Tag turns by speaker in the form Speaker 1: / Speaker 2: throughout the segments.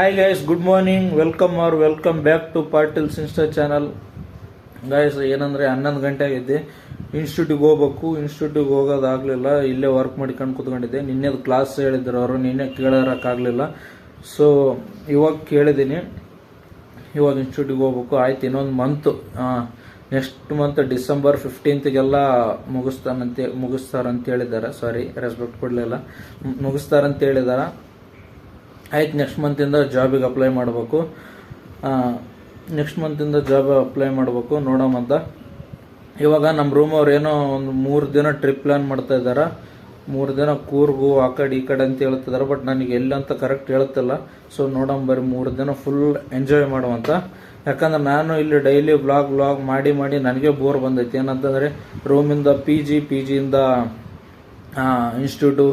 Speaker 1: Hi guys, good morning. Welcome back to Patil's insta channel. Guys, ಏನಂದ್ರೆ 11 ಗಂಟೆ ಆಗಿದ್ದೆ. ಇನ್ಸ್ಟಿಟ್ಯೂಟಿಗೆ ಹೋಗ್ಬೇಕು. ಇನ್ಸ್ಟಿಟ್ಯೂಟಿಗೆ ಹೋಗೋದಾಗ್ಲಿಲ್ಲ, ಇಲ್ಲೇ ವರ್ಕ್ ಮಾಡ್ಕೊಂಡು ಕೂತ್ಕೊಂಡಿದ್ದೆ. ನಿನ್ನೆದು ಕ್ಲಾಸ್ ಹೇಳಿದ್ರು ಅವರು, ನಿನ್ನೆ ಕೇಳೋಕ್ಕಾಗಲಿಲ್ಲ. ಸೊ ಇವಾಗ ಕೇಳಿದ್ದೀನಿ, ಇವಾಗ ಇನ್ಸ್ಟಿಟ್ಯೂಟಿಗೆ ಹೋಗ್ಬೇಕು. ಆಯ್ತು, ಇನ್ನೊಂದು ಮಂತು, ನೆಕ್ಸ್ಟ್ ಮಂತ್ ಡಿಸೆಂಬರ್ 15ಗೆಲ್ಲ ಮುಗಿಸ್ತಾರಂತ ಹೇಳಿದ್ದಾರೆ. ಸಾರಿ, ರೆಸ್ಪೆಕ್ಟ್ ಕೊಡಲಿಲ್ಲ. ಮುಗಿಸ್ತಾರಂತ ಹೇಳಿದ್ದಾರೆ. ಆಯ್ತು, ನೆಕ್ಸ್ಟ್ ಮಂತಿಂದ ಜಾಬಿಗೆ ಅಪ್ಲೈ ಮಾಡಬೇಕು. ನೋಡೋಮಂತ. ಇವಾಗ ನಮ್ಮ ರೂಮ್ ಅವ್ರು ಏನೋ ಒಂದು 3 ದಿನ ಟ್ರಿಪ್ ಪ್ಲ್ಯಾನ್ ಮಾಡ್ತಾ ಇದ್ದಾರೆ. 3 ದಿನ ಕೂರ್ಗು ಆ ಕಡೆ ಈ ಕಡೆ ಅಂತ ಹೇಳ್ತಿದ್ದಾರೆ. ಬಟ್ ನನಗೆ ಎಲ್ಲಂತ ಕರೆಕ್ಟ್ ಹೇಳ್ತಿಲ್ಲ. ಸೊ ನೋಡೋಣ, 3 ದಿನ ಫುಲ್ ಎಂಜಾಯ್ ಮಾಡುವಂತ. ಯಾಕಂದ್ರೆ ನಾನು ಇಲ್ಲಿ ಡೈಲಿ ವ್ಲಾಗ್ ಮಾಡಿ ನನಗೆ ಬೋರ್ ಬಂದೈತಿ. ಏನಂತಂದರೆ ರೂಮಿಂದ ಪಿ ಜಿಯಿಂದ ಇನ್ಸ್ಟಿಟ್ಯೂಟು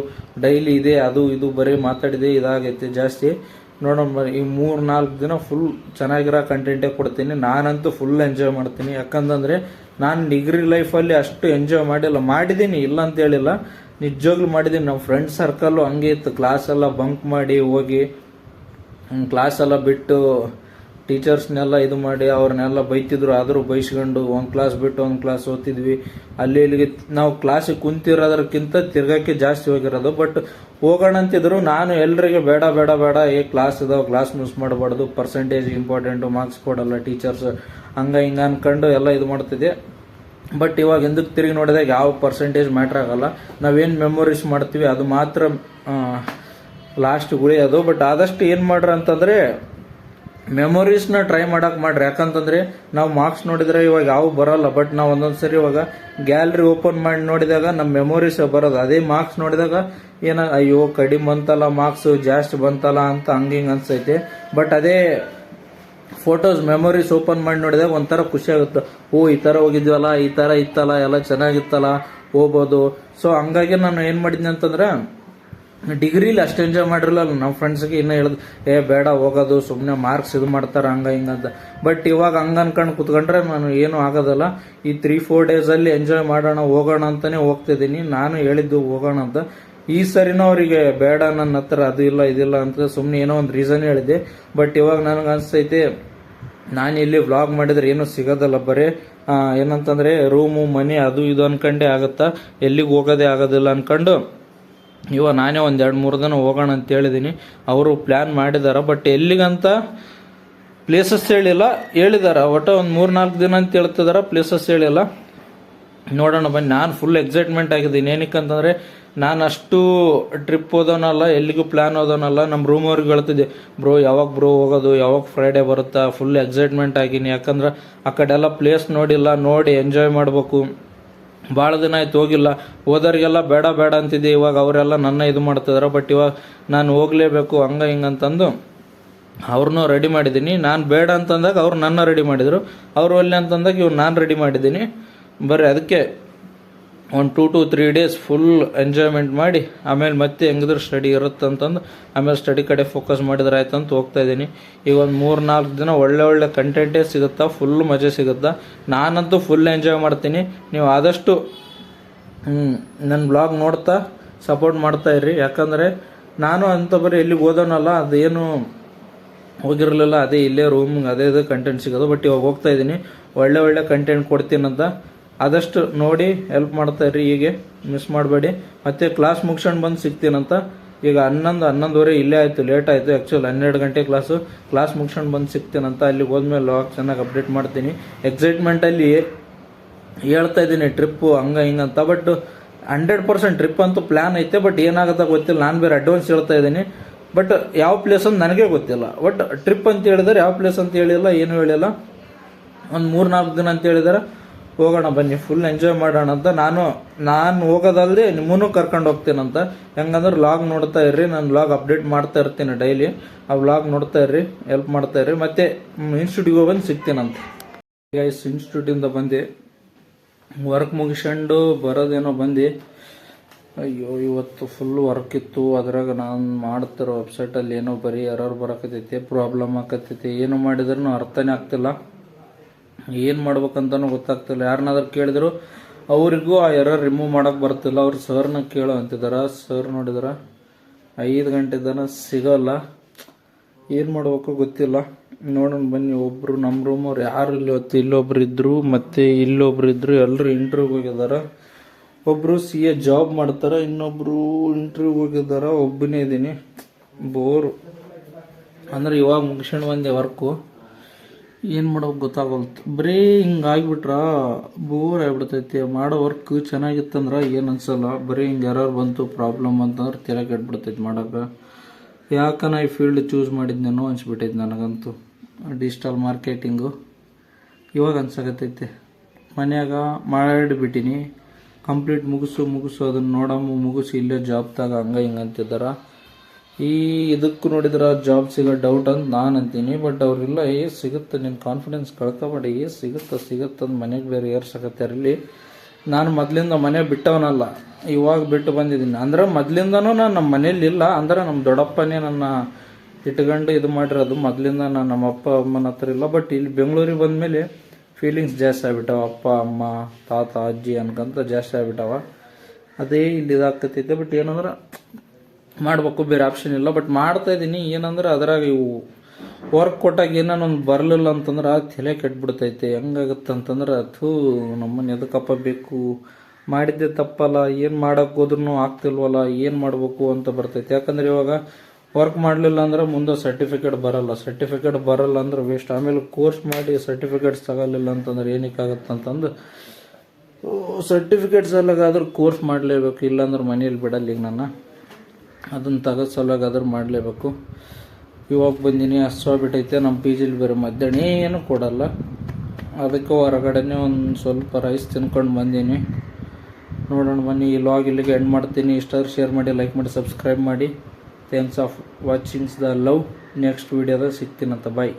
Speaker 1: ಡೈಲಿ ಇದೆ, ಅದು ಇದು ಬರೀ ಮಾತಾಡಿದೆ ಇದಾಗೈತೆ ಜಾಸ್ತಿ. ನೋಡೋಣ, ಈ 3-4 ದಿನ ಫುಲ್ ಚೆನ್ನಾಗಿರೋ ಕಂಟೆಂಟೇ ಕೊಡ್ತೀನಿ. ನಾನಂತೂ ಫುಲ್ ಎಂಜಾಯ್ ಮಾಡ್ತೀನಿ. ಯಾಕಂತಂದರೆ ನಾನು ಡಿಗ್ರಿ ಲೈಫಲ್ಲಿ ಅಷ್ಟು ಎಂಜಾಯ್ ಮಾಡಿದ್ದೀನಿ, ಇಲ್ಲ ಅಂತ ಹೇಳಿಲ್ಲ, ನಿಜವಾಗ್ಲೂ ಮಾಡಿದ್ದೀನಿ. ನಮ್ಮ ಫ್ರೆಂಡ್ ಸರ್ಕಲ್ಲು ಹಂಗೆ ಇತ್ತು. ಕ್ಲಾಸೆಲ್ಲ ಬಂಕ್ ಮಾಡಿ ಹೋಗಿ, ಕ್ಲಾಸೆಲ್ಲ ಬಿಟ್ಟು ಟೀಚರ್ಸ್ನೆಲ್ಲ ಇದು ಮಾಡಿ ಅವ್ರನ್ನೆಲ್ಲ ಬೈತಿದ್ರು. ಆದರೂ ಬೈಸ್ಕೊಂಡು ಒಂದು ಕ್ಲಾಸ್ ಬಿಟ್ಟು ಒಂದು ಕ್ಲಾಸ್ ಓದ್ತಿದ್ವಿ. ಇಲ್ಲಿಗೆ ನಾವು ಕ್ಲಾಸಿಗೆ ಕುಂತಿರೋದಕ್ಕಿಂತ ತಿರ್ಗಕ್ಕೆ ಜಾಸ್ತಿ ಹೋಗಿರೋದು. ಬಟ್ ಹೋಗೋಣ ಅಂತಿದ್ರು. ನಾನು ಎಲ್ರಿಗೆ ಬೇಡ ಕ್ಲಾಸ್ ಇದಾವೆ, ಕ್ಲಾಸ್ ಮಿಸ್ ಮಾಡಬಾರ್ದು, ಪರ್ಸೆಂಟೇಜ್ ಇಂಪಾರ್ಟೆಂಟು, ಮಾರ್ಕ್ಸ್ ಕೊಡಲ್ಲ ಟೀಚರ್ಸ್, ಹಿಂಗೆ ಅನ್ಕೊಂಡು ಎಲ್ಲ ಇದು ಮಾಡ್ತಿದ್ದೆ. ಬಟ್ ಇವಾಗ ಎಂದಕ್ಕೆ ತಿರುಗಿ ನೋಡಿದಾಗ ಯಾವ ಪರ್ಸೆಂಟೇಜ್ ಮ್ಯಾಟ್ರ್ ಆಗಲ್ಲ. ನಾವೇನು ಮೆಮೊರೀಸ್ ಮಾಡ್ತೀವಿ ಅದು ಮಾತ್ರ ಲಾಸ್ಟ್ ಉಳಿಯೋದು. ಬಟ್ ಆದಷ್ಟು ಏನು ಮಾಡ್ರಿ ಅಂತಂದರೆ ಮೆಮೊರೀಸ್ನ ಟ್ರೈ ಮಾಡಕ್ಕೆ ಮಾಡ್ರಿ. ಯಾಕಂತಂದರೆ ನಾವು ಮಾರ್ಕ್ಸ್ ನೋಡಿದರೆ ಇವಾಗ ಯಾವ ಬರೋಲ್ಲ. ಬಟ್ ನಾವು ಒಂದೊಂದು ಸರಿ ಇವಾಗ ಗ್ಯಾಲರಿ ಓಪನ್ ಮಾಡಿ ನೋಡಿದಾಗ ನಮ್ಮ ಮೆಮೊರೀಸ್ ಬರೋದು. ಅದೇ ಮಾರ್ಕ್ಸ್ ನೋಡಿದಾಗ ಅಯ್ಯೋ ಕಡಿಮೆ ಬಂತಲ್ಲ, ಮಾರ್ಕ್ಸ್ ಜಾಸ್ತಿ ಬಂತಲ್ಲ ಅಂತ ಹಿಂಗೆ ಅನ್ಸೈತೆ. ಬಟ್ ಅದೇ ಫೋಟೋಸ್ ಮೆಮೊರೀಸ್ ಓಪನ್ ಮಾಡಿ ನೋಡಿದಾಗ ಒಂಥರ ಖುಷಿ ಆಗುತ್ತೆ. ಈ ಥರ ಹೋಗಿದ್ವಲ್ಲ, ಈ ಥರ ಇತ್ತಲ್ಲ, ಎಲ್ಲ ಚೆನ್ನಾಗಿತ್ತಲ್ಲ, ಹೋಗ್ಬೋದು. ಸೊ ಹಂಗಾಗಿ ನಾನು ಏನು ಮಾಡಿದ್ನಿ ಅಂತಂದ್ರೆ, ಡಿಗ್ರಿಲಿ ಅಷ್ಟು ಎಂಜಾಯ್ ಮಾಡಿರಲ್ಲ. ನಮ್ಮ ಫ್ರೆಂಡ್ಸ್ಗೆ ಇನ್ನೂ ಹೇಳಿದ್ ಬೇಡ ಹೋಗೋದು, ಸುಮ್ಮನೆ ಮಾರ್ಕ್ಸ್ ಇದು ಮಾಡ್ತಾರೆ ಹಿಂಗಂತ. ಬಟ್ ಇವಾಗ ಅನ್ಕೊಂಡು ಕುತ್ಕೊಂಡ್ರೆ ನಾನು ಏನೂ ಆಗೋದಲ್ಲ. ಈ 3-4 ಡೇಸಲ್ಲಿ ಎಂಜಾಯ್ ಮಾಡೋಣ, ಹೋಗೋಣ ಅಂತಲೇ ಹೋಗ್ತಿದ್ದೀನಿ. ನಾನು ಹೇಳಿದ್ದು ಹೋಗೋಣ ಅಂತ. ಈ ಸರಿನೂ ಅವರಿಗೆ ಬೇಡ, ನನ್ನ ಹತ್ರ ಅದು ಇಲ್ಲ ಇದಿಲ್ಲ ಅಂತ ಸುಮ್ಮನೆ ಏನೋ ಒಂದು ರೀಸನ್ ಹೇಳಿದ್ದೆ. ಬಟ್ ಇವಾಗ ನನಗೆ ಅನಿಸ್ತೈತೆ, ನಾನು ಇಲ್ಲಿ ವ್ಲಾಗ್ ಮಾಡಿದ್ರೆ ಏನೂ ಸಿಗೋದಲ್ಲ, ಬರೀ ಏನಂತಂದರೆ ರೂಮು ಮನೆ ಅದು ಇದು ಅನ್ಕೊಂಡೇ ಆಗುತ್ತಾ, ಎಲ್ಲಿಗೆ ಹೋಗೋದೇ ಆಗೋದಿಲ್ಲ ಅನ್ಕೊಂಡು ಇವಾಗ ನಾನೇ ಒಂದು 2-3 ದಿನ ಹೋಗೋಣ ಅಂತ ಹೇಳಿದ್ದೀನಿ. ಅವರು ಪ್ಲ್ಯಾನ್ ಮಾಡಿದ್ದಾರೆ. ಬಟ್ ಎಲ್ಲಿಗಂತ ಪ್ಲೇಸಸ್ ಹೇಳಿದ್ದಾರೆ. ಒಟ್ಟು ಒಂದು 3-4 ದಿನ ಅಂತ ಹೇಳ್ತಿದ್ದಾರೆ, ಪ್ಲೇಸಸ್ ಹೇಳಿಲ್ಲ. ನೋಡೋಣ ಬನ್ನಿ. ನಾನು ಫುಲ್ ಎಕ್ಸೈಟ್ಮೆಂಟ್ ಆಗಿದ್ದೀನಿ. ಏನಕ್ಕಂತಂದರೆ ನಾನು ಅಷ್ಟು ಟ್ರಿಪ್ ಓದೋನಲ್ಲ, ಎಲ್ಲಿಗೂ ಪ್ಲ್ಯಾನ್ ಓದೋನಲ್ಲ. ನಮ್ಮ ರೂಮ್ ಅವ್ರಿಗೆ ಹೇಳ್ತಿದ್ದೆ, ಯಾವಾಗ ಹೋಗೋದು, ಯಾವಾಗ ಫ್ರೈಡೇ ಬರುತ್ತಾ. ಫುಲ್ ಎಕ್ಸೈಟ್ಮೆಂಟ್ ಆಗಿನಿ. ಯಾಕಂದ್ರೆ ಆ ಕಡೆ ಎಲ್ಲ ಪ್ಲೇಸ್ ನೋಡಿ ಎಂಜಾಯ್ ಮಾಡಬೇಕು. ಭಾಳ ದಿನ ಆಯ್ತು ಹೋಗಿಲ್ಲ. ಹೋದವ್ರಿಗೆಲ್ಲ ಬೇಡ ಅಂತಿದ್ದೆ. ಇವಾಗ ಅವರೆಲ್ಲ ನನ್ನ ಇದು ಮಾಡ್ತಿದ್ದಾರೆ. ಬಟ್ ಇವಾಗ ನಾನು ಹೋಗಲೇಬೇಕು ಹಿಂಗಂತಂದು ಅವ್ರನ್ನೂ ರೆಡಿ ಮಾಡಿದ್ದೀನಿ. ನಾನು ಬೇಡ ಅಂತಂದಾಗ ಅವ್ರು ನನ್ನ ರೆಡಿ ಮಾಡಿದರು. ಅವರು ಒಳ್ಳೆ ಅಂತಂದಾಗ ಇವ್ರು ನಾನು ರೆಡಿ ಮಾಡಿದ್ದೀನಿ. ಬರ್ರಿ, ಅದಕ್ಕೆ ಒಂದು 2-3 ಡೇಸ್ ಫುಲ್ ಎಂಜಾಯ್ಮೆಂಟ್ ಮಾಡಿ ಆಮೇಲೆ ಮತ್ತೆ ಹೆಂಗಿದ್ರು ಸ್ಟಡಿ ಇರುತ್ತಂತಂದು ಆಮೇಲೆ ಸ್ಟಡಿ ಕಡೆ ಫೋಕಸ್ ಮಾಡಿದ್ರೆ ಆಯ್ತು ಅಂತ ಹೋಗ್ತಾ ಇದ್ದೀನಿ. ಈಗ ಒಂದು 3-4 ದಿನ ಒಳ್ಳೆ ಕಂಟೆಂಟೇ ಸಿಗುತ್ತಾ, ಫುಲ್ ಮಜಾ ಸಿಗುತ್ತಾ. ನಾನಂತೂ ಫುಲ್ ಎಂಜಾಯ್ ಮಾಡ್ತೀನಿ. ನೀವು ಆದಷ್ಟು ನನ್ನ ಬ್ಲಾಗ್ ನೋಡ್ತಾ ಸಪೋರ್ಟ್ ಮಾಡ್ತಾ ಇರ್ರಿ. ಯಾಕಂದರೆ ನಾನು ಅಂತ ಬರೀ ಎಲ್ಲಿಗೆ ಓದೋನಲ್ಲ, ಅದೇನು ಹೋಗಿರಲಿಲ್ಲ. ಅದೇ ಇಲ್ಲೇ ರೂಮ್ಗೆ ಅದೇ ಕಂಟೆಂಟ್ ಸಿಗೋದು. ಬಟ್ ಇವಾಗ ಹೋಗ್ತಾ ಇದ್ದೀನಿ, ಒಳ್ಳೆ ಕಂಟೆಂಟ್ ಕೊಡ್ತೀನಂತ. ಆದಷ್ಟು ನೋಡಿ ಹೆಲ್ಪ್ ಮಾಡ್ತಾ ಇರ್ರಿ. ಹೀಗೆ ಮಿಸ್ ಮಾಡಬೇಡಿ. ಮತ್ತೆ ಕ್ಲಾಸ್ ಮುಗಿಸ್ಕೊಂಡು ಬಂದು ಸಿಗ್ತೀನಂತ. ಈಗ 11-11:30 ಇಲ್ಲೇ ಆಯಿತು, ಲೇಟ್ ಆಯಿತು. ಆ್ಯಕ್ಚುಲಿ 12 ಗಂಟೆ ಕ್ಲಾಸ್ ಮುಗಿಸ್ಕೊಂಡು ಬಂದು ಸಿಗ್ತೀನಂತ. ಅಲ್ಲಿಗೆ ಹೋದ್ಮೇಲೆ ಲಾಗ್ ಚೆನ್ನಾಗಿ ಅಪ್ಡೇಟ್ ಮಾಡ್ತೀನಿ. ಎಕ್ಸೈಟ್ಮೆಂಟಲ್ಲಿ ಹೇಳ್ತಾ ಇದ್ದೀನಿ ಟ್ರಿಪ್ಪು ಹಿಂಗಂತ. ಬಟ್ 100% ಟ್ರಿಪ್ ಅಂತೂ ಪ್ಲ್ಯಾನ್ ಐತೆ. ಬಟ್ ಏನಾಗುತ್ತೆ ಗೊತ್ತಿಲ್ಲ. ನಾನು ಬೇರೆ ಅಡ್ವಾನ್ಸ್ ಹೇಳ್ತಾ ಇದ್ದೀನಿ. ಬಟ್ ಯಾವ ಪ್ಲೇಸ್ ಅಂತ ನನಗೆ ಗೊತ್ತಿಲ್ಲ. ಬಟ್ ಟ್ರಿಪ್ ಅಂತ ಹೇಳಿದರೆ ಯಾವ ಪ್ಲೇಸ್ ಅಂತ ಹೇಳಿಲ್ಲ, ಏನೂ ಹೇಳಿಲ್ಲ. ಒಂದು 3-4 ದಿನ ಅಂತ ಹೇಳಿದಾರೆ. ಹೋಗೋಣ ಬನ್ನಿ, ಫುಲ್ ಎಂಜಾಯ್ ಮಾಡೋಣ ಅಂತ. ನಾನು ಹೋಗೋದಲ್ಲದೆ ನಿಮ್ಮನ್ನು ಕರ್ಕೊಂಡು ಹೋಗ್ತೀನಂತ. ಹೆಂಗಂದ್ರೆ ವ್ಲಾಗ್ ನೋಡ್ತಾ ಇರ್ರಿ. ನಾನು ವ್ಲಾಗ್ ಅಪ್ಡೇಟ್ ಮಾಡ್ತಾ ಇರ್ತೀನಿ ಡೈಲಿ. ಆ ವ್ಲಾಗ್ ನೋಡ್ತಾ ಇರ್ರಿ, ಹೆಲ್ಪ್ ಮಾಡ್ತಾ ಇರ್ರಿ. ಮತ್ತೆ ಇನ್ಸ್ಟಿಟ್ಯೂಟಿಗೆ ಬಂದು ಸಿಗ್ತೀನಂತ. ಗೈಸ್, ಇನ್ಸ್ಟಿಟ್ಯೂಟಿಂದ ಬಂದು ವರ್ಕ್ ಮುಗಿಸ್ಕೊಂಡು ಬರೋದೇನೋ ಬಂದು, ಅಯ್ಯೋ ಇವತ್ತು ಫುಲ್ ವರ್ಕ್ ಇತ್ತು. ಅದ್ರಾಗ ನಾನು ಮಾಡ್ತಿರೋ ವೆಬ್ಸೈಟಲ್ಲಿ ಏನೋ ಬರೀ ಎರರ್ ಬರಕತ್ತೈತಿ, ಪ್ರಾಬ್ಲಮ್ ಆಕತ್ತೈತಿ. ಏನು ಮಾಡಿದ್ರೂ ಅರ್ಥನೇ ಆಗ್ತಿಲ್ಲ. ಏನು ಮಾಡ್ಬೇಕಂತನೂ ಗೊತ್ತಾಗ್ತಿಲ್ಲ. ಯಾರನ್ನಾದ್ರೂ ಕೇಳಿದ್ರು ಅವರಿಗೂ ಆ ಎರರ್ ರಿಮೂವ್ ಮಾಡೋಕ್ಕೆ ಬರ್ತಿಲ್ಲ. ಅವ್ರು ಸರ್ನ ಕೇಳೋ ಅಂತಿದ್ದಾರೆ. ಸರ್ ನೋಡಿದ್ರೆ 5 ಗಂಟೆ ತನಕ ಸಿಗೋಲ್ಲ. ಏನು ಮಾಡ್ಬೇಕೋ ಗೊತ್ತಿಲ್ಲ. ನೋಡೋಣ ಬನ್ನಿ. ಒಬ್ಬರು ನಮ್ಮ ರೂಮವ್ರು ಯಾರು ಇಲ್ಲೊಬ್ರು ಇದ್ದರು, ಮತ್ತು ಇಲ್ಲೊಬ್ರು ಇದ್ದರು, ಎಲ್ಲರೂ ಇಂಟರ್ವ್ಯೂಗೆ ಹೋಗಿದ್ದಾರೆ. ಒಬ್ಬರು CA ಜಾಬ್ ಮಾಡ್ತಾರೆ, ಇನ್ನೊಬ್ಬರು ಇಂಟರ್ವ್ಯೂಗೆ ಹೋಗಿದ್ದಾರೆ. ಒಬ್ಬನೇ ಇದ್ದೀನಿ. ಬೋರು ಅಂದ್ರೆ ಇವಾಗ ಮುಗಿಸ್ಕೊಂಡು ಬಂದೆ ವರ್ಕು. ಏನು ಮಾಡೋಕೆ ಗೊತ್ತಾಗಲ್ತು. ಬರೀ ಹಿಂಗೆ ಆಗಿಬಿಟ್ರೆ ಬೋರ್ ಆಗಿಬಿಡ್ತೈತಿ. ಮಾಡೋ ವರ್ಕ್ ಚೆನ್ನಾಗಿತ್ತಂದ್ರೆ ಏನು ಅನ್ಸಲ್ಲ. ಬರೀ ಹಿಂಗೆ ಎರರ್ ಬಂತು, ಪ್ರಾಬ್ಲಮ್ ಅಂತಂದ್ರೆ ತಲೆ ಕೆಟ್ಬಿಡ್ತೈತಿ ಮಾಡೋಕೆ. ಯಾಕೆ ನಾ ಈ ಫೀಲ್ಡ್ ಚೂಸ್ ಮಾಡಿದ್ನೇನೋ ಅನ್ಸ್ಬಿಟ್ಟೈತೆ ನನಗಂತೂ. ಡಿಜಿಟಲ್ ಮಾರ್ಕೆಟಿಂಗು ಇವಾಗ ಅನ್ಸಕತ್ತೈತೆ. ಮನ್ಯಾಗ ಮಾಡಿಬಿಟ್ಟಿನಿ, ಕಂಪ್ಲೀಟ್ ಮುಗಿಸು ಅದನ್ನು ಮುಗಿಸಿ ಇಲ್ಲೇ ಜಾಬ್ ತಾಗ ಹಂಗೆ ಹಿಂಗೆ ಅಂತಿದ್ದಾರೆ. ಇದಕ್ಕೂ ನೋಡಿದ್ರೆ ಜಾಬ್ ಸಿಗೋ ಡೌಟ್ ಅಂತ ನಾನು ಅಂತೀನಿ. ಬಟ್ ಅವ್ರಿಲ್ಲ, ಸಿಗುತ್ತೆ, ನಿನ್ನ ಕಾನ್ಫಿಡೆನ್ಸ್ ಕಳ್ಕೊಬೇಡಿ, ಸಿಗುತ್ತಂದು ಮನೆಗೆ ಬೇರೆ ಏರ್ಸಕತ್ತಾರೆ. ಇಲ್ಲಿ ನಾನು ಮೊದಲಿಂದ ಮನೆ ಬಿಟ್ಟವನಲ್ಲ, ಇವಾಗ ಬಿಟ್ಟು ಬಂದಿದ್ದೀನಿ. ಅಂದ್ರೆ ಮೊದಲಿಂದನೂ ನಾನು ನಮ್ಮ ಮನೇಲಿ ಇಲ್ಲ. ಅಂದ್ರೆ ನಮ್ಮ ದೊಡ್ಡಪ್ಪನೇ ನನ್ನ ಇಟ್ಕೊಂಡು ಇದು ಮಾಡಿರೋದು. ಮೊದಲಿಂದ ನಾನು ನಮ್ಮ ಅಪ್ಪ ಅಮ್ಮನ ಹತ್ರ ಇಲ್ಲ. ಬಟ್ ಇಲ್ಲಿ ಬೆಂಗಳೂರಿಗೆ ಬಂದಮೇಲೆ ಫೀಲಿಂಗ್ಸ್ ಜಾಸ್ತಿ ಆಗ್ಬಿಟ್ಟವ. ಅಪ್ಪ ಅಮ್ಮ ತಾತ ಅಜ್ಜಿ ಅನ್ಕಂತ ಜಾಸ್ತಿ ಆಗ್ಬಿಟ್ಟವ. ಅದೇ ಇಲ್ಲಿ ಇದಾಗ್ತೈತೆ. ಬಟ್ ಏನಂದ್ರೆ ಮಾಡಬೇಕು, ಬೇರೆ ಆಪ್ಷನ್ ಇಲ್ಲ. ಬಟ್ ಮಾಡ್ತಾಯಿದ್ದೀನಿ. ಏನಂದ್ರೆ ಅದ್ರಾಗ ಇವು ವರ್ಕ್ ಕೊಟ್ಟಾಗ ಏನನ್ನೊಂದು ಬರಲಿಲ್ಲ ಅಂತಂದ್ರೆ ತಲೆ ಕೆಟ್ಬಿಡ್ತೈತೆ. ಹೆಂಗಾಗುತ್ತೆ ಅಂತಂದ್ರೆ ನಮ್ಮನ್ನು ಎದಕ್ಕಪ್ಪ ಬೇಕು, ಮಾಡಿದ್ದೆ ತಪ್ಪಲ್ಲ, ಏನು ಮಾಡೋಕ್ಕೆ ಹೋದ್ರೂ ಆಗ್ತಿಲ್ವಲ್ಲ, ಏನು ಮಾಡಬೇಕು ಅಂತ ಬರ್ತೈತೆ. ಯಾಕಂದ್ರೆ ಇವಾಗ ವರ್ಕ್ ಮಾಡಲಿಲ್ಲ ಅಂದ್ರೆ ಮುಂದೆ ಸರ್ಟಿಫಿಕೇಟ್ ಬರಲ್ಲ ಅಂದ್ರೆ ವೇಸ್ಟ್. ಆಮೇಲೆ ಕೋರ್ಸ್ ಮಾಡಿ ಸರ್ಟಿಫಿಕೇಟ್ಸ್ ತಗೊಳ್ಳಿಲ್ಲ ಅಂತಂದ್ರೆ ಏನಕ್ಕಾಗತ್ತೆ ಅಂತಂದು ಸರ್ಟಿಫಿಕೇಟ್ಸ್ ಎಲ್ಲಾದ್ರೂ ಕೋರ್ಸ್ ಮಾಡಲೇಬೇಕು. ಇಲ್ಲಾಂದ್ರೆ ಮನೇಲಿ ಬಿಡಲ್ಲ. ಈಗ ನಾನು ಅದನ್ನು ತೆಗೋ ಸಲುವಾಗಾದ್ರೂ ಮಾಡಲೇಬೇಕು. ಇವಾಗ ಬಂದೀನಿ, ಬಿಟ್ಟೈತೆ. ನಮ್ಮ PGಲಿ ಬೇರೆ ಮಧ್ಯಾಹ್ನ ಏನು ಕೊಡಲ್ಲ. ಅದಕ್ಕೆ ಹೊರಗಡೆನೇ ಒಂದು ಸ್ವಲ್ಪ ರೈಸ್ ತಿನ್ಕೊಂಡು ಬಂದೀನಿ. ನೋಡೋಣ ಬನ್ನಿ. ಈ ಲಾಗ್ ಇಲ್ಲಿಗೆ ಎಂಡ್ ಮಾಡ್ತೀನಿ. ಇಷ್ಟಾದ್ರೂ ಶೇರ್ ಮಾಡಿ, ಲೈಕ್ ಮಾಡಿ, ಸಬ್ಸ್ಕ್ರೈಬ್ ಮಾಡಿ. Thanks of watchings the love. Next ವೀಡಿಯೋದಾಗ ಸಿಗ್ತೀನಂತ. ಬಾಯ್.